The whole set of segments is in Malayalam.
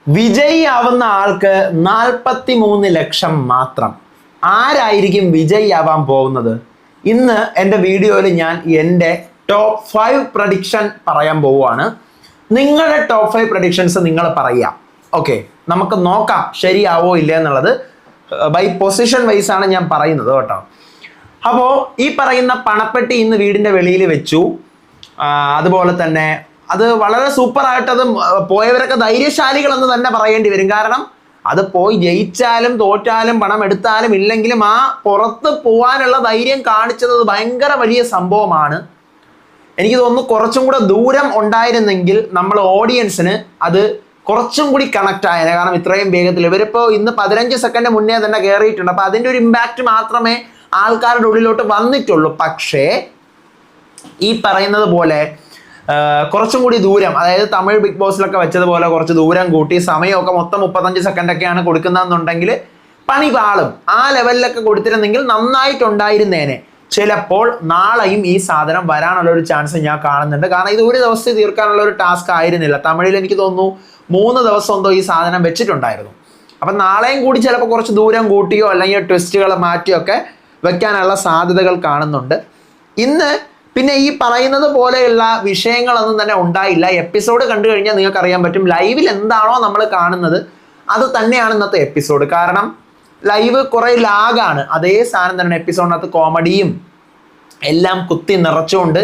വിജയിയാവുന്ന ആൾക്ക് 43 ലക്ഷം മാത്രം. ആരായിരിക്കും വിജയിയാവാൻ പോകുന്നത്? ഇന്ന് എൻ്റെ വീഡിയോയിൽ ഞാൻ എൻ്റെ ടോപ്പ് 5 പ്രഡിക്ഷൻ പറയാൻ പോവുകയാണ്. നിങ്ങളുടെ ടോപ്പ് 5 പ്രഡിക്ഷൻസ് നിങ്ങൾ പറയാം. ഓക്കെ, നമുക്ക് നോക്കാം ശരിയാവോ ഇല്ല എന്നുള്ളത്. ബൈ പൊസിഷൻ വൈസ് ആണ് ഞാൻ പറയുന്നത് കേട്ടോ. അപ്പോൾ ഈ പറയുന്ന പണപ്പെട്ടി ഇന്ന് വീടിൻ്റെ വെളിയിൽ വെച്ചു. അതുപോലെ തന്നെ അത് വളരെ സൂപ്പറായിട്ട് അത് പോയവരൊക്കെ ധൈര്യശാലികളെന്ന് തന്നെ പറയേണ്ടി വരും. കാരണം അത് പോയി ജയിച്ചാലും തോറ്റാലും പണം എടുത്താലും ഇല്ലെങ്കിലും ആ പുറത്ത് പോകാനുള്ള ധൈര്യം കാണിച്ചത് ഭയങ്കര വലിയ സംഭവമാണ്. എനിക്ക് തോന്നുന്നു കുറച്ചും കൂടെ ദൂരം ഉണ്ടായിരുന്നെങ്കിൽ നമ്മൾ ഓഡിയൻസിന് അത് കുറച്ചും കൂടി കണക്ട് ആയേനെ. കാരണം ഇത്രയും വേഗത്തിൽ ഇവരിപ്പോൾ ഇന്ന് 15 സെക്കൻഡ് മുന്നേ തന്നെ കയറിയിട്ടുണ്ട്. അപ്പോൾ അതിൻ്റെ ഒരു ഇമ്പാക്റ്റ് മാത്രമേ ആൾക്കാരുടെ ഉള്ളിലോട്ട് വന്നിട്ടുള്ളൂ. പക്ഷേ ഈ പറയുന്നത് പോലെ കുറച്ചും കൂടി ദൂരം, അതായത് തമിഴ് ബിഗ് ബോസിലൊക്കെ വെച്ചതുപോലെ കുറച്ച് ദൂരം കൂട്ടി സമയമൊക്കെ മൊത്തം 35 സെക്കൻഡൊക്കെയാണ് കൊടുക്കുന്നതെന്നുണ്ടെങ്കിൽ പണി പാളും. ആ ലെവലിലൊക്കെ കൊടുത്തിരുന്നെങ്കിൽ നന്നായിട്ടുണ്ടായിരുന്നേനെ. ചിലപ്പോൾ നാളെയും ഈ സാധനം വരാനുള്ള ഒരു ചാൻസ് ഞാൻ കാണുന്നുണ്ട്. കാരണം ഇത് ഒരു ദിവസത്തെ തീർക്കാനുള്ള ഒരു ടാസ്ക് ആയിരുന്നില്ല. തമിഴിൽ എനിക്ക് തോന്നുന്നു 3 ദിവസം എന്തോ ഈ സാധനം വെച്ചിട്ടുണ്ടായിരുന്നു. അപ്പം നാളെയും കൂടി ചിലപ്പോൾ കുറച്ച് ദൂരം കൂട്ടിയോ അല്ലെങ്കിൽ ട്വിസ്റ്റുകൾ മാറ്റിയോ ഒക്കെ വെക്കാനുള്ള സാധ്യതകൾ കാണുന്നുണ്ട്. ഇന്ന് പിന്നെ ഈ പറയുന്നത് പോലെയുള്ള വിഷയങ്ങളൊന്നും തന്നെ ഉണ്ടായില്ല. എപ്പിസോഡ് കണ്ടു കഴിഞ്ഞാൽ നിങ്ങൾക്ക് അറിയാൻ പറ്റും ലൈവിൽ എന്താണോ നമ്മൾ കാണുന്നത് അത് തന്നെയാണ് ഇന്നത്തെ എപ്പിസോഡ്. കാരണം ലൈവ് കുറേ ലാഗാണ്. അതേ സാധനം തന്നെ എപ്പിസോഡിനകത്ത് കോമഡിയും എല്ലാം കുത്തി നിറച്ചുകൊണ്ട്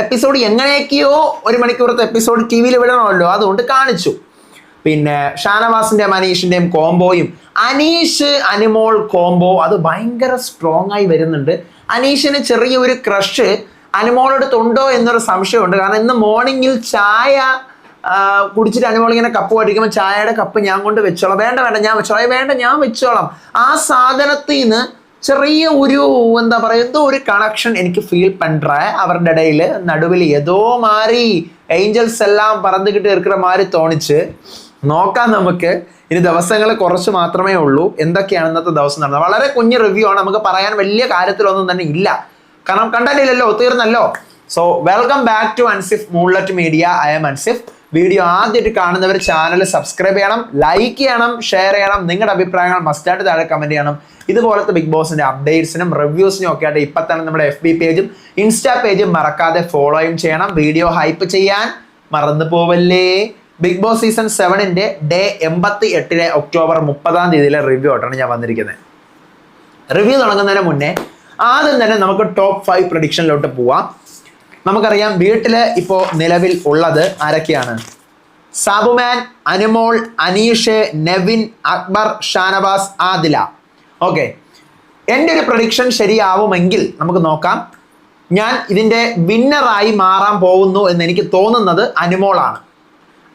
എപ്പിസോഡ് എങ്ങനെയൊക്കെയോ 1 മണിക്കൂറത്തെ എപ്പിസോഡ് ടി വിയിൽ വിടണമല്ലോ, അതുകൊണ്ട് കാണിച്ചു. പിന്നെ ഷാനവാസിൻ്റെയും അനീഷിൻ്റെയും കോംബോയും അനീഷ് അനുമോൾ കോംബോ അത് ഭയങ്കര സ്ട്രോങ് ആയി വരുന്നുണ്ട്. അനീഷിന് ചെറിയൊരു ക്രഷ് അനുമോളടുത്തുണ്ടോ എന്നൊരു സംശയമുണ്ട്. കാരണം ഇന്ന് മോർണിംഗിൽ ചായ കുടിച്ചിട്ട് അനുമോൾ ഇങ്ങനെ കപ്പ് പഠിക്കുമ്പോൾ ചായയുടെ കപ്പ് ഞാൻ കൊണ്ട് വെച്ചോളാം, വേണ്ട ഞാൻ വെച്ചോളാം, വേണ്ട ഞാൻ വെച്ചോളാം. ആ സാധനത്തിൽ നിന്ന് ചെറിയ ഒരു എന്താ പറയുക, എന്തോ ഒരു കണക്ഷൻ എനിക്ക് ഫീൽ പண்ற. അവരുടെ ഇടയിൽ നടുവിൽ ഏതോ മാറി ഏഞ്ചൽസ് എല്ലാം പറന്നുകിട്ട് ഇരിക്കുന്ന മാറി തോന്നിച്ച് നോക്കാം. നമുക്ക് ഇനി ദിവസങ്ങൾ കുറച്ച് മാത്രമേ ഉള്ളൂ. എന്തൊക്കെയാണ് ഇന്നത്തെ ദിവസം നടന്നത്? വളരെ കുഞ്ഞ് റിവ്യൂ ആണ്, നമുക്ക് പറയാൻ വലിയ കാര്യത്തിലൊന്നും തന്നെ ഇല്ല. കാരണം കണ്ടല്ലോ, തീർന്നല്ലോ. So welcome back to Ansif moonlight media. I am Ansif. Video ആദ്യമായിട്ട് കാണുന്നവർ ചാനൽ സബ്സ്ക്രൈബ് ചെയ്യണം, ലൈക്ക് ചെയ്യണം, ഷെയർ ചെയ്യണം. നിങ്ങളുടെ അഭിപ്രായങ്ങൾ മസ്റ്റായിട്ട് താഴെ കമന്റ് ചെയ്യണം. ഇതുപോലത്തെ ബിഗ് ബോസിന്റെ അപ്ഡേറ്റ്സിനും റിവ്യൂസിനും ഒക്കെ ആയിട്ട് ഇപ്പം തന്നെ നമ്മുടെ FB പേജും ഇൻസ്റ്റാ പേജും മറക്കാതെ ഫോളോയും ചെയ്യണം. വീഡിയോ ഹൈപ്പ് ചെയ്യാൻ മറന്നു പോവല്ലേ. ബിഗ് ബോസ് സീസൺ 7ന്റെ ഡേ 88 ഒക്ടോബർ 30-ാം തീയതിയിലെ റിവ്യൂ ആയിട്ടാണ് ഞാൻ വന്നിരിക്കുന്നത്. റിവ്യൂ തുടങ്ങുന്നതിന് മുന്നേ ആദ്യം തന്നെ നമുക്ക് ടോപ്പ് 5 പ്രഡിക്ഷനിലോട്ട് പോവാം. നമുക്കറിയാം വീട്ടിൽ ഇപ്പോൾ നിലവിൽ ഉള്ളത് ആരൊക്കെയാണ്? സാബുമാൻ, അനുമോൾ, അനീഷ്, നെവിൻ, അക്ബർ, ഷാനവാസ്, ആദില. ഓക്കെ, എൻ്റെ ഒരു പ്രഡിക്ഷൻ ശരിയാവുമെങ്കിൽ നമുക്ക് നോക്കാം. ഞാൻ ഇതിൻ്റെ വിന്നറായി മാറാൻ പോകുന്നു എന്ന് എനിക്ക് തോന്നുന്നത് അനുമോളാണ്.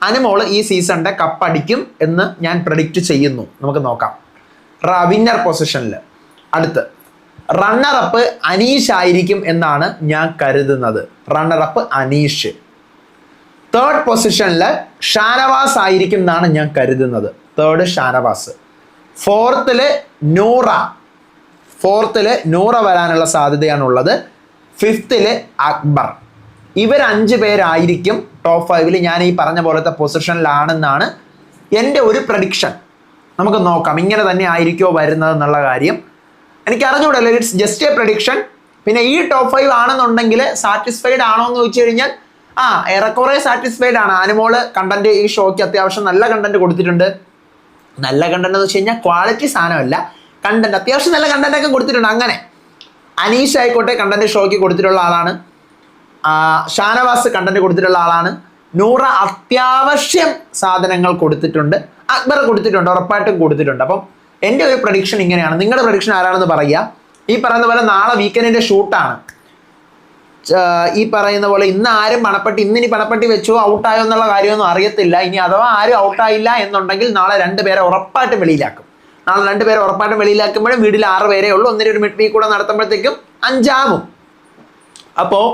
അനുമോൾ ഈ സീസണിൻ്റെ കപ്പടിക്കും എന്ന് ഞാൻ പ്രഡിക്റ്റ് ചെയ്യുന്നു. നമുക്ക് നോക്കാം. വിന്നർ പൊസിഷനിൽ അടുത്ത് റണ്ണറപ്പ് അനീഷ് ആയിരിക്കും എന്നാണ് ഞാൻ കരുതുന്നത്. റണ്ണറപ്പ് അനീഷ്. 3rd പൊസിഷനിൽ ഷാനവാസ് ആയിരിക്കും എന്നാണ് ഞാൻ കരുതുന്നത്. 3rd ഷാനവാസ്. 4th നൂറ വരാനുള്ള സാധ്യതയാണുള്ളത്. 5th അക്ബർ. ഇവർ 5 പേരായിരിക്കും ടോപ്പ് 5 ഞാൻ ഈ പറഞ്ഞ പോലത്തെ പൊസിഷനിലാണെന്നാണ് എൻ്റെ ഒരു പ്രഡിക്ഷൻ. നമുക്ക് നോക്കാം ഇങ്ങനെ തന്നെ ആയിരിക്കുമോ വരുന്നത് എന്നുള്ള കാര്യം എനിക്ക് അറിഞ്ഞൂടല്ലോ. It's just a prediction. പിന്നെ ഈ ടോപ്പ് 5 ആണെന്നുണ്ടെങ്കിൽ സാറ്റിസ്ഫൈഡ് ആണോ എന്ന് ചോദിച്ചു കഴിഞ്ഞാൽ ഏറെക്കുറെ സാറ്റിസ്ഫൈഡ് ആണ്. അനുമോള് കണ്ടന്റ് ഈ ഷോയ്ക്ക് അത്യാവശ്യം നല്ല കണ്ടന്റ് കൊടുത്തിട്ടുണ്ട്. നല്ല കണ്ടന്റ് എന്ന് വെച്ച് കഴിഞ്ഞാൽ ക്വാളിറ്റി സാധനമല്ല, കണ്ടന്റ് അത്യാവശ്യം നല്ല കണ്ടന്റ് ഒക്കെ കൊടുത്തിട്ടുണ്ട്. അങ്ങനെ അനീഷ് ആയിക്കോട്ടെ കണ്ടന്റ് ഷോയ്ക്ക് കൊടുത്തിട്ടുള്ള ആളാണ്. ഷാനവാസ് കണ്ടന്റ് കൊടുത്തിട്ടുള്ള ആളാണ്. നൂറ അത്യാവശ്യം സാധനങ്ങൾ കൊടുത്തിട്ടുണ്ട്. അക്ബർ കൊടുത്തിട്ടുണ്ട്, ഉറപ്പായിട്ടും കൊടുത്തിട്ടുണ്ട്. അപ്പം എൻ്റെ ഒരു പ്രഡിക്ഷൻ ഇങ്ങനെയാണ്. നിങ്ങളുടെ പ്രഡിക്ഷൻ ആരാണെന്ന് പറയുക. ഈ പറയുന്ന പോലെ നാളെ വീക്കെൻഡിൻ്റെ ഷൂട്ടാണ്. ഈ പറയുന്ന പോലെ ഇന്ന് ആരും ഇന്നിനി പണപ്പെട്ടി വെച്ചോ ഔട്ടായോ എന്നുള്ള കാര്യമൊന്നും അറിയത്തില്ല. ഇനി അഥവാ ആരും ഔട്ടായില്ല എന്നുണ്ടെങ്കിൽ നാളെ 2 പേരെ ഉറപ്പായിട്ടും വെളിയിലാക്കും. നാളെ 2 പേരെ ഉറപ്പായിട്ടും വെളിയിലാക്കുമ്പോഴും വീട്ടിൽ 6 പേരേ ഉള്ളൂ. ഒരു മിഡ് വീക്ക് കൂടെ നടത്തുമ്പോഴത്തേക്കും 5 ആവും. അപ്പോൾ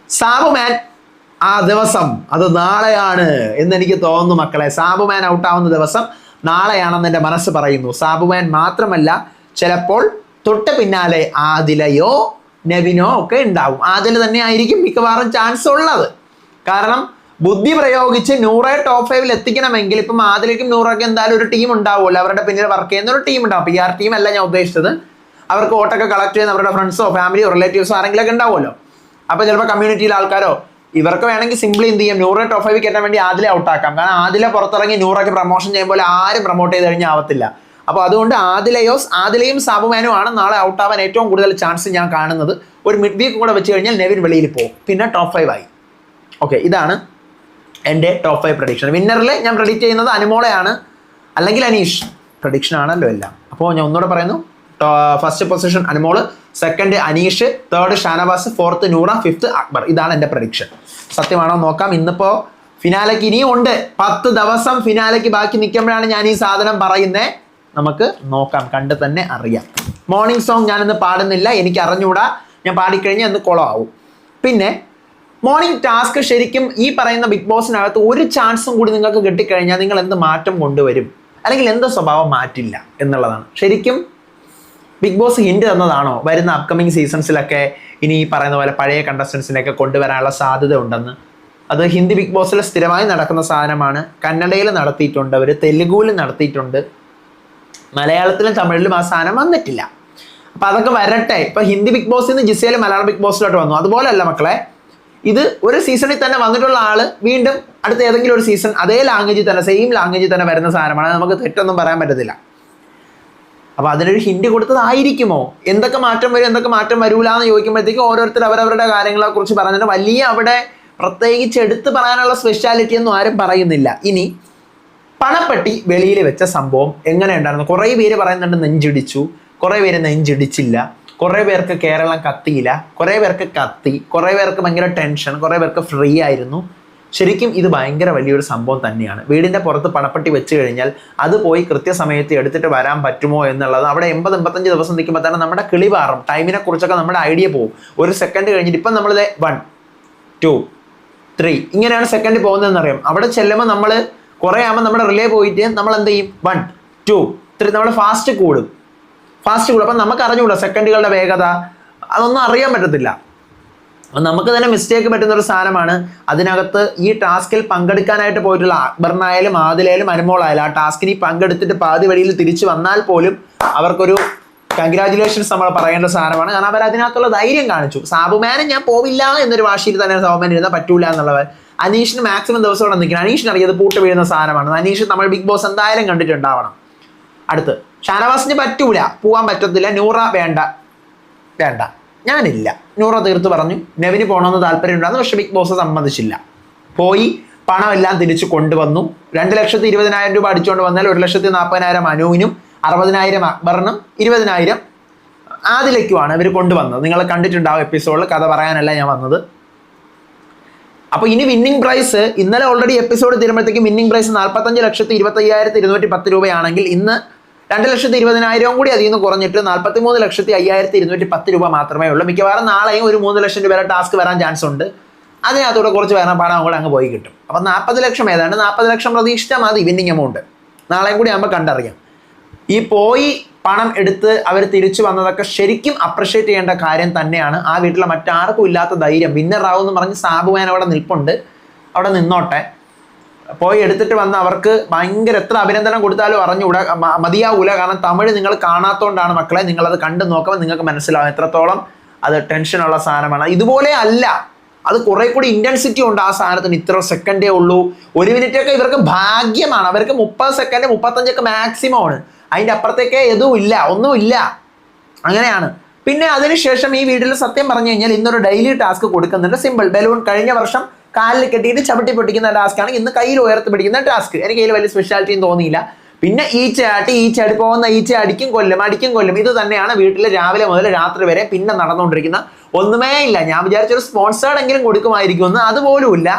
സാബുമാൻ ആ ദിവസം അത് നാളെയാണ് എന്ന് എനിക്ക് തോന്നുന്നു മക്കളെ. സാബുമാൻ ഔട്ടാവുന്ന ദിവസം നാളെയാണെന്ന് എൻ്റെ മനസ്സ് പറയുന്നു. സാബുമാൻ മാത്രമല്ല, ചിലപ്പോൾ തൊട്ട് പിന്നാലെ ആദിലയോ നെവിനോ ഒക്കെ ഉണ്ടാവും. ആദില തന്നെ ആയിരിക്കും മിക്കവാറും ചാൻസ് ഉള്ളത്. കാരണം ബുദ്ധി പ്രയോഗിച്ച് നൂറെ ടോപ്പ് 5 എത്തിക്കണമെങ്കിൽ ഇപ്പം ആദിലേക്കും നൂറൊക്കെ എന്തായാലും ഒരു ടീം ഉണ്ടാവുമല്ലോ, അവരുടെ പിന്നിൽ വർക്ക് ചെയ്യുന്ന ഒരു ടീം ഉണ്ടാവും. PR ടീം അല്ല ഞാൻ ഉദ്ദേശിച്ചത്, അവർക്ക് വോട്ടൊക്കെ കളക്ട് ചെയ്യുന്ന അവരുടെ ഫ്രണ്ട്സോ ഫാമിലിയോ റിലേറ്റീവ്സോ ആരെങ്കിലും ഒക്കെ ഉണ്ടാവുമല്ലോ. അപ്പോൾ ചിലപ്പോൾ കമ്മ്യൂണിറ്റിയിലെ ആൾക്കാരോ ഇവർക്ക് വേണമെങ്കിൽ സിംപ്ലി എന്ത് ചെയ്യും, നൂറെ ടോപ്പ് 5 കയറ്റാൻ വേണ്ടി ആദിലെ ഔട്ടാക്കാം. കാരണം ആദിലെ പുറത്തിറങ്ങി നൂറൊക്കെ പ്രൊമോഷൻ ചെയ്യുമ്പോൾ ആരും പ്രൊമോട്ട് ചെയ്ത് കഴിഞ്ഞാൽ ആവത്തില്ല. അപ്പോൾ അതുകൊണ്ട് ആദിലയും സാബുമാനും ആണ് നാളെ ഔട്ടാവാൻ ഏറ്റവും കൂടുതൽ ചാൻസ് ഞാൻ കാണുന്നത്. ഒരു മിഡ് വീക്ക് കൂടെ വെച്ച് കഴിഞ്ഞാൽ നെവിൻ വെളിയിൽ പോകും, പിന്നെ ടോപ്പ് 5 ആയി. ഓക്കെ, ഇതാണ് എൻ്റെ ടോപ്പ് 5 പ്രഡിക്ഷൻ. വിന്നറിൽ ഞാൻ പ്രഡിക്റ്റ് ചെയ്യുന്നത് അനുമോളെയാണ്, അല്ലെങ്കിൽ അനീഷ്. പ്രഡിക്ഷൻ ആണല്ലോ എല്ലാം. അപ്പോൾ ഞാൻ ഒന്നുകൂടെ പറയുന്നു, first position Anumol, second Aneesh, third Shanavas, fourth Noora, fifth Akbar. ഇതാണ് എൻ്റെ പ്രഡിക്ഷൻ. സത്യമാണോ നോക്കാം. ഇന്നിപ്പോൾ ഫിനാലയ്ക്ക് ഇനിയും ഉണ്ട്, 10 ദിവസം ഫിനാലയ്ക്ക് ബാക്കി നിൽക്കുമ്പോഴാണ് ഞാൻ ഈ സാധനം പറയുന്നത്. നമുക്ക് നോക്കാം, കണ്ട് തന്നെ അറിയാം. മോർണിംഗ് സോങ് ഞാനിന്ന് പാടുന്നില്ല, എനിക്ക് അറിഞ്ഞുകൂടാ. ഞാൻ പാടിക്കഴിഞ്ഞാൽ ഇന്ന് കുളമാവും. പിന്നെ മോർണിംഗ് ടാസ്ക് ശരിക്കും ഈ പറയുന്ന ബിഗ് ബോസിനകത്ത് ഒരു ചാൻസും കൂടി നിങ്ങൾക്ക് കിട്ടിക്കഴിഞ്ഞാൽ നിങ്ങൾ എന്ത് മാറ്റം കൊണ്ടുവരും, അല്ലെങ്കിൽ എന്ത് സ്വഭാവം മാറ്റില്ല എന്നുള്ളതാണ്. ശരിക്കും ബിഗ് ബോസ് ഹിന്റ് തന്നതാണോ വരുന്ന അപ്കമിങ് സീസൺസിലൊക്കെ ഇനി ഈ പറയുന്ന പോലെ പഴയ കണ്ടസ്റ്റൻസിനെയൊക്കെ കൊണ്ടുവരാനുള്ള സാധ്യത ഉണ്ടെന്ന്? അത് ഹിന്ദി ബിഗ് ബോസിൽ സ്ഥിരമായി നടക്കുന്ന സാധനമാണ്. കന്നഡയിൽ നടത്തിയിട്ടുണ്ട്, അവർ തെലുഗുവിൽ നടത്തിയിട്ടുണ്ട്, മലയാളത്തിലും തമിഴിലും ആ സാധനം വന്നിട്ടില്ല. അപ്പം അതൊക്കെ വരട്ടെ. ഇപ്പം ഹിന്ദി ബിഗ് ബോസിൽ നിന്ന് ജിസയിൽ മലയാളം ബിഗ് ബോസിലോട്ട് വന്നു. അതുപോലെയല്ല മക്കളെ, ഇത് ഒരു സീസണിൽ തന്നെ വന്നിട്ടുള്ള ആള് വീണ്ടും അടുത്ത ഏതെങ്കിലും ഒരു സീസൺ അതേ ലാംഗ്വേജിൽ തന്നെ, സെയിം ലാംഗ്വേജിൽ തന്നെ വരുന്ന സാധനമാണ്. നമുക്ക് തെറ്റൊന്നും പറയാൻ പറ്റത്തില്ല. അപ്പോൾ അതിനൊരു ഹിന്റ് കൊടുത്തതായിരിക്കുമോ? എന്തൊക്കെ മാറ്റം വരും, എന്തൊക്കെ മാറ്റം വരൂല എന്ന് ചോദിക്കുമ്പോഴത്തേക്കും ഓരോരുത്തർ അവരവരുടെ കാര്യങ്ങളെ കുറിച്ച് പറഞ്ഞിട്ട് വലിയ അവിടെ പ്രത്യേകിച്ച് എടുത്ത് പറയാനുള്ള സ്പെഷ്യാലിറ്റി ഒന്നും ആരും പറയുന്നില്ല. ഇനി പണപ്പെട്ടി വെളിയിൽ വെച്ച സംഭവം എങ്ങനെ ഉണ്ടായിരുന്നു? കുറേ പേര് പറയുന്നുണ്ട് നെഞ്ചിടിച്ചു, കുറേ പേര് നെഞ്ചിടിച്ചില്ല, കുറേ പേർക്ക് കേരളം കത്തിയില്ല, കുറേ പേർക്ക് കത്തി, കുറേ പേർക്ക് ഭയങ്കര ടെൻഷൻ, കുറേ പേർക്ക് ഫ്രീ ആയിരുന്നു. ശരിക്കും ഇത് ഭയങ്കര വലിയൊരു സംഭവം തന്നെയാണ്. വീടിൻ്റെ പുറത്ത് പണപ്പെട്ടി വെച്ച് കഴിഞ്ഞാൽ അത് പോയി കൃത്യസമയത്ത് എടുത്തിട്ട് വരാൻ പറ്റുമോ എന്നുള്ളത്, അവിടെ 80-85 ദിവസം നിൽക്കുമ്പോൾ തന്നെ നമ്മുടെ കിളി പാറും. ടൈമിനെ കുറിച്ചൊക്കെ നമ്മുടെ ഐഡിയ പോകും. ഒരു സെക്കൻഡ് കഴിഞ്ഞിട്ട് ഇപ്പം നമ്മളിത് 1, 2, 3 ഇങ്ങനെയാണ് സെക്കൻഡ് പോകുന്നതെന്ന് അറിയാം. അവിടെ ചെല്ലുമ്പോൾ നമ്മൾ കുറേ ആകുമ്പോൾ നമ്മുടെ റിലേ പോയിട്ട് നമ്മൾ എന്ത് ചെയ്യും, 1, 2, 3 നമ്മൾ ഫാസ്റ്റ് കൂടും. അപ്പം നമുക്ക് അറിഞ്ഞുകൂടാ സെക്കൻഡുകളുടെ വേഗത, അതൊന്നും അറിയാൻ പറ്റത്തില്ല. അപ്പം നമുക്ക് തന്നെ മിസ്റ്റേക്ക് പറ്റുന്നൊരു സാധനമാണ്. അതിനകത്ത് ഈ ടാസ്കിൽ പങ്കെടുക്കാനായിട്ട് പോയിട്ടുള്ള അക്ബറിനായാലും ആദിലായാലും അനുമോളായാലും ആ ടാസ്കിന് പങ്കെടുത്തിട്ട് പാതി വഴിയിൽ തിരിച്ചു വന്നാൽ പോലും അവർക്കൊരു കൺഗ്രാജുലേഷൻസ് നമ്മൾ പറയേണ്ട സാധനമാണ്. കാരണം അവർ അതിനകത്തുള്ള ധൈര്യം കാണിച്ചു. സാബുമാനും ഞാൻ പോവില്ല എന്നൊരു വാശിയിൽ തന്നെ സാബുമാൻ ഇരുന്നാൽ പറ്റൂല എന്നുള്ളവർ. അനീഷിന് മാക്സിമം ദിവസം ഇവിടെ നിൽക്കണം. അനീഷിന് അറിയാതെ പൂട്ട് വീഴുന്ന സാധനമാണ്. അനീഷ് നമ്മൾ ബിഗ് ബോസ് എന്തായാലും കണ്ടിട്ടുണ്ടാവണം. അടുത്ത് ഷാനവാസിന് പറ്റൂല, പോകാൻ പറ്റത്തില്ല. നൂറ വേണ്ട, ഞാനില്ല. നൂറ തീർത്ത് പറഞ്ഞു നെവിന് പോകണമെന്ന് താല്പര്യം ഉണ്ടായിരുന്നു, പക്ഷെ ബിഗ് ബോസ് സമ്മതിച്ചില്ല. പോയി പണമെല്ലാം തിരിച്ചു കൊണ്ടുവന്നു. 2,20,000 രൂപ അടിച്ചുകൊണ്ട് വന്നാൽ 1,40,000 അനുവിനും 60,000 അക്ബറിനും 20,000 ആദിലേക്കുമാണ് ഇവർ കൊണ്ടുവന്നത്. നിങ്ങൾ കണ്ടിട്ടുണ്ടാവും എപ്പിസോഡിൽ, കഥ പറയാനല്ല ഞാൻ വന്നത്. അപ്പോൾ ഇനി വിന്നിംഗ് പ്രൈസ് ഇന്നലെ ഓൾറെഡി എപ്പിസോഡ് തീരുമ്പോഴത്തേക്കും വിന്നിംഗ് പ്രൈസ് 45,25,210 രൂപയാണെങ്കിൽ ഇന്ന് 2,20,000 കൂടി അതിൽ നിന്ന് കുറഞ്ഞിട്ട് 43,05,210 രൂപ മാത്രമേ ഉള്ളൂ. മിക്കവാറും നാളെയും ഒരു 3 ലക്ഷം രൂപ ടാസ്ക് വരാൻ ചാൻസ് ഉണ്ട്. അതിനകത്തൂടെ കുറച്ച് വേണം പണം കൂടെ അങ്ങ് പോയി കിട്ടും. അപ്പം 40 ലക്ഷം ഏതാണ്ട് 40 ലക്ഷം പ്രതീക്ഷിച്ചാൽ മതി വിന്നിംഗ് എമൗണ്ട്. നാളെയും കൂടി ആകുമ്പോൾ കണ്ടറിയാം. ഈ പോയി പണം എടുത്ത് അവർ തിരിച്ചു വന്നതൊക്കെ ശരിക്കും അപ്രിഷ്യേറ്റ് ചെയ്യേണ്ട കാര്യം തന്നെയാണ്. ആ വീട്ടിലെ മറ്റാർക്കും ഇല്ലാത്ത ധൈര്യം. വിന്നറാവും എന്ന് പറഞ്ഞ് സാബുമാൻ അവിടെ നിൽപ്പുണ്ട്, അവിടെ നിന്നോട്ടെ. പോയി എടുത്തിട്ട് വന്ന അവർക്ക് ഭയങ്കര എത്ര അഭിനന്ദനം കൊടുത്താലും അറിഞ്ഞുകൂടാ, മതിയാവൂല. കാരണം തമിഴ് നിങ്ങൾ കാണാത്തതുകൊണ്ടാണ് മക്കളെ. നിങ്ങളത് കണ്ടു നോക്കുമ്പോൾ നിങ്ങൾക്ക് മനസ്സിലാവും എത്രത്തോളം അത് ടെൻഷനുള്ള സാധനമാണ്. ഇതുപോലെ അല്ല, അത് കുറെ കൂടി ഇൻറ്റൻസിറ്റി ഉണ്ട് ആ സാധനത്തിന്. ഇത്ര സെക്കൻഡേ ഉള്ളൂ, 1 മിനിറ്റൊക്കെ ഇവർക്ക് ഭാഗ്യമാണ്. അവർക്ക് 30 സെക്കൻഡ് 35 മാക്സിമം ആണ്. അതിൻ്റെ അപ്പുറത്തേക്ക് ഒന്നുമില്ല. അങ്ങനെയാണ്. പിന്നെ അതിനുശേഷം ഈ വീട്ടിൽ സത്യം പറഞ്ഞു കഴിഞ്ഞാൽ ഇന്നൊരു ഡെയിലി ടാസ്ക് കൊടുക്കുന്നുണ്ട്. സിമ്പിൾ ബലൂൺ കഴിഞ്ഞ വർഷം കാലിൽ കെട്ടിയിട്ട് ചവിട്ടി പൊട്ടിക്കുന്ന ടാസ്ക്കാണ് ഇന്ന് കയ്യിൽ ഉയർത്തി പിടിക്കുന്ന ടാസ്ക്. എനിക്ക് അതിൽ വലിയ സ്പെഷ്യാലിറ്റിയും തോന്നിയില്ല. പിന്നെ ഈച്ചയാടി പോകുന്ന ഈച്ച അടിക്കും കൊല്ലും. ഇത് തന്നെയാണ് വീട്ടിൽ രാവിലെ മുതൽ രാത്രി വരെ പിന്നെ നടന്നുകൊണ്ടിരിക്കുന്ന. ഒന്നുമേ ഇല്ല. ഞാൻ വിചാരിച്ചൊരു സ്പോൺസേർഡെങ്കിലും കൊടുക്കുമായിരിക്കുമെന്ന്, അതുപോലും ഇല്ല.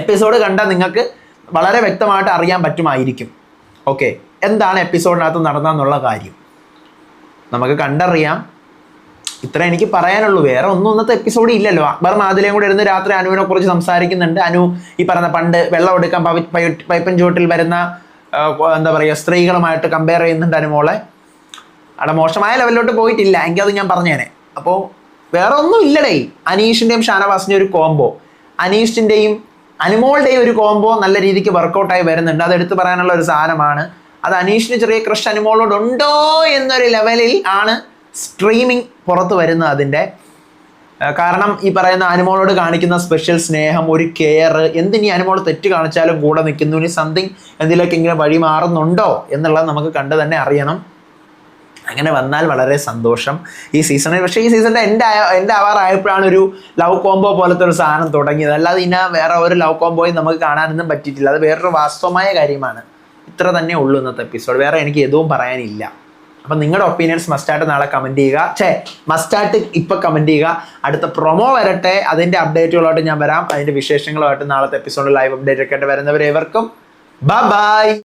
എപ്പിസോഡ് കണ്ടാൽ നിങ്ങൾക്ക് വളരെ വ്യക്തമായിട്ട് അറിയാൻ പറ്റുമായിരിക്കും. ഓക്കെ, എന്താണ് എപ്പിസോഡിനകത്ത് നടന്നതെന്നുള്ള കാര്യം നമുക്ക് കണ്ടറിയാം. ഇത്ര എനിക്ക് പറയാനുള്ളൂ. വേറെ ഒന്നും ഇന്നത്തെ എപ്പിസോഡ് ഇല്ലല്ലോ. അക്ബറും ആദിലയും കൂടെ ഇരുന്ന് രാത്രി അനുവിനെ കുറിച്ച് സംസാരിക്കുന്നുണ്ട്. അനു ഈ പറഞ്ഞ പണ്ട് വെള്ളം എടുക്കാൻ പൈപ്പൻ ചുവട്ടിൽ വരുന്ന എന്താ പറയുക സ്ത്രീകളുമായിട്ട് കമ്പയർ ചെയ്യുന്നുണ്ട് അനുമോളെ. അവിടെ മോശമായ ലെവലിലോട്ട് പോയിട്ടില്ല, എങ്കിൽ അത് ഞാൻ പറഞ്ഞേനെ. അപ്പോൾ വേറെ ഒന്നും ഇല്ലടേ. അനീഷിൻ്റെയും ഷാനവാസിൻ്റെയും ഒരു കോംബോ, അനീഷിൻ്റെയും അനിമോളുടെ ഒരു കോംബോ നല്ല രീതിക്ക് വർക്കൗട്ടായി വരുന്നുണ്ട്. അത് എടുത്തു പറയാനുള്ള ഒരു സാധനമാണ്. അത് അനീഷിന് ചെറിയ ക്രഷ് അനിമോളോട് ഉണ്ടോ എന്നൊരു ലെവലിൽ ആണ് സ്ട്രീമിംഗ് പുറത്ത് വരുന്നത് അതിൻ്റെ. കാരണം ഈ പറയുന്ന അനിമോളോട് കാണിക്കുന്ന സ്പെഷ്യൽ സ്നേഹം, ഒരു കെയർ, എന്തിനീ അനിമോൾ തെറ്റ് കാണിച്ചാലും കൂടെ നിൽക്കുന്നു, ഇനി സംതിങ് എന്തിലേക്ക് ഇങ്ങനെ വഴി മാറുന്നുണ്ടോ എന്നുള്ളത് നമുക്ക് കണ്ടു തന്നെ അറിയണം. അങ്ങനെ വന്നാൽ വളരെ സന്തോഷം ഈ സീസണിൽ. പക്ഷേ ഈ സീസണിൻ്റെ എൻ്റെ ആവാറായപ്പോഴാണ് ഒരു ലവ് കോംബോ പോലത്തെ ഒരു സാധനം തുടങ്ങിയത്. അല്ലാതെ ഇനി വേറെ ഒരു ലവ് കോംബോയും നമുക്ക് കാണാനൊന്നും പറ്റിയിട്ടില്ല. അത് വേറൊരു വാസ്തവമായ കാര്യമാണ്. ഇത്ര തന്നെ ഉള്ളൂ ഇന്നത്തെ എപ്പിസോഡ്. വേറെ എനിക്ക് എതുവും പറയാനില്ല. അപ്പം നിങ്ങളുടെ ഒപ്പീനിയൻസ് മസ്റ്റായിട്ട് നാളെ കമൻറ്റ് ചെയ്യുക. മസ്റ്റായിട്ട് ഇപ്പം കമൻറ്റ് ചെയ്യുക. അടുത്ത പ്രൊമോ വരട്ടെ, അതിൻ്റെ അപ്ഡേറ്റുകളായിട്ട് ഞാൻ വരാം. അതിൻ്റെ വിശേഷങ്ങളുമായിട്ട് നാളത്തെ എപ്പിസോഡിൽ ലൈവ് അപ്ഡേറ്റ് ഒക്കെ ആയിട്ട് വരുന്നവരേവർക്കും ബൈ.